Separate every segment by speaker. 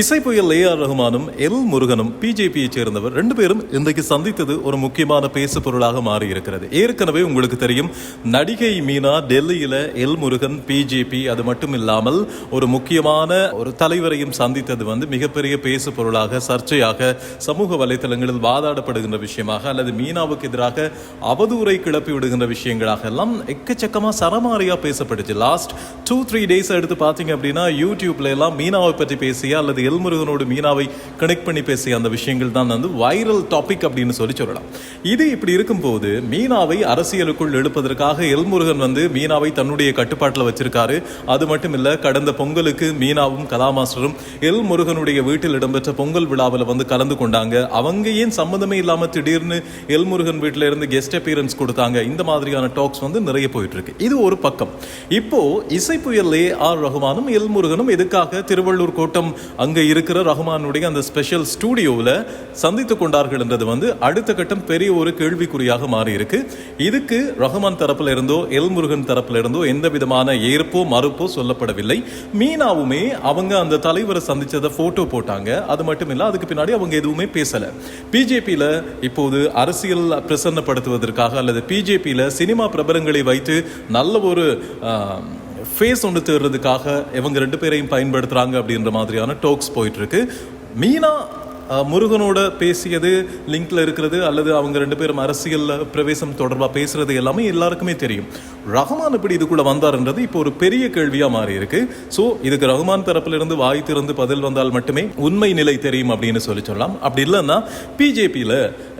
Speaker 1: இசை புயல் AR ரஹ்மானும் L முருகனும் பிஜேபியை சேர்ந்தவர் ரெண்டு பேரும் இன்றைக்கு சந்தித்தது ஒரு முக்கியமான பேசு பொருளாக மாறி இருக்கிறது. ஏற்கனவே உங்களுக்கு தெரியும், நடிகை மீனா டெல்லியில எல் முருகன் பிஜேபி அது மட்டும் இல்லாமல் ஒரு முக்கியமான ஒரு தலைவரையும் சந்தித்தது மிகப்பெரிய பேசு பொருளாக, சர்ச்சையாக, சமூக வலைதளங்களில் வாதாடப்படுகின்ற விஷயமாக அல்லது மீனாவுக்கு எதிராக அவதூறை கிளப்பி விடுகின்ற விஷயங்களாக எல்லாம் எக்கச்சக்கமா சரமாரியா பேசப்பட்டுச்சு. லாஸ்ட் 2-3 டேஸ் எடுத்து பார்த்தீங்க அப்படின்னா யூடியூப்ல எல்லாம் மீனாவை பற்றி பேசிய அல்லது எல்முருகனோடு மீனாவை கனெக்ட் பண்ணி பேசிய அந்த விஷயங்கள் தான் வைரல் டாபிக் அப்படின்னு சொல்லலாம். இது இப்படி இருக்கும்போது மீனாவை அரசியலுக்குள் எழுப்பதற்காக எல்முருகன் மீனாவை தன்னுடைய கட்டுப்பாட்டில் வச்சிருக்காரு. அது மட்டும் இல்ல, கடந்த பொங்கலுக்கு மீனாவும் கலாமாஸ்டரும் எல் முருகனுடைய வீட்டில் இடம்பெற்ற பொங்கல் விழாவில் கலந்து கொண்டாங்க. அவங்க ஏன் சம்மந்தமே இல்லாம திடீர்னு எல் முருகன் வீட்டில இருந்து கெஸ்ட் அப்பியரன்ஸ் கொடுத்தாங்க. இந்த மாதிரியான டாக்ஸ் நிறைய போயிட்டு இருக்கு. இது ஒரு பக்கம். இப்போ இசை புயல் ஏஆர் ரஹ்மானும் எல் முருகனும் எதுக்காக திருவள்ளூர் கோட்டம் அங்க இருக்கிற ரஹ்மானுடைய அந்த ஸ்பெஷல் ஸ்டூடியோவில் சந்தித்துக் கொண்டார்கள் என்றது அடுத்த கட்டம் பெரிய ஒரு கேள்விக்குறியாக மாறி இருக்கு. இதுக்கு ரஹ்மான் தரப்புல இருந்தோ எல் முருகன் தரப்புல இருந்தோ எந்த விதமான ஏற்போ மறுப்போ சொல்லப்படவில்லை. மீனாவுமே அவங்க அந்த தலைவரை சந்திச்சதை போட்டோ போட்டாங்க. அது மட்டும் இல்ல, அதுக்கு பின்னாடி அவங்க எதுவுமே பேசல. பிஜேபியில இப்போது அரசியல் பிரசன்னப்படுத்துவதற்காக அல்லது பிஜேபியில சினிமா பிரபலங்களை வைத்து நல்ல ஒரு ஃபேஸ் ஒன்று தேடுறதுக்காக இவங்க ரெண்டு பேரையும் பயன்படுத்துறாங்க அப்படின்ற மாதிரியான டோக்ஸ் போயிட்டு இருக்கு. மீனா முருகனோட பேசியது லிங்க்ல இருக்கிறது அல்லது அவங்க ரெண்டு பேரும் அரசியல் பிரவேசம் தொடர்பாக பேசுறது எல்லாமே எல்லாருக்குமே தெரியும். ரஹ்மான் எப்படி இதுக்குள்ள வந்தார்ன்றது இப்போ ஒரு பெரிய கேள்வியா மாறி இருக்கு. ஸோ இதுக்கு ரஹ்மான் தரப்புல இருந்து வாய் திறந்து பதில் வந்தால் மட்டுமே உண்மை நிலை தெரியும் அப்படின்னு சொல்லலாம். அப்படி இல்லைன்னா பிஜேபியில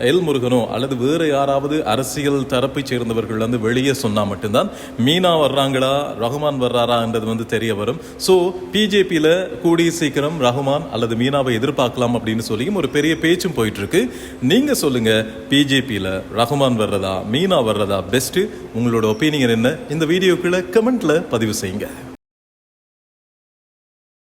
Speaker 1: எல் முருகனோ அல்லது வேற யாராவது அரசியல் தரப்பை சேர்ந்தவர்கள் வெளியே சொன்னா மட்டும்தான் மீனா வர்றாங்களா ரஹ்மான் வர்றாரான்றது தெரிய வரும். ஸோ பிஜேபியில கூடிய சீக்கிரம் ரஹ்மான் அல்லது மீனாவை எதிர்பார்க்கலாம் அப்படின்னு சொல்லி ஒரு பெரிய பேச்சும் போயிட்டு இருக்கு. நீங்க சொல்லுங்க, பிஜேபியில ரஹ்மான் வர்றதா மீனா வர்றதா பெஸ்ட்? உங்களோட ஒப்பீனியன் என்ன? இந்த வீடியோக்குள்ள கமெண்ட்ல பதிவு செய்யுங்க.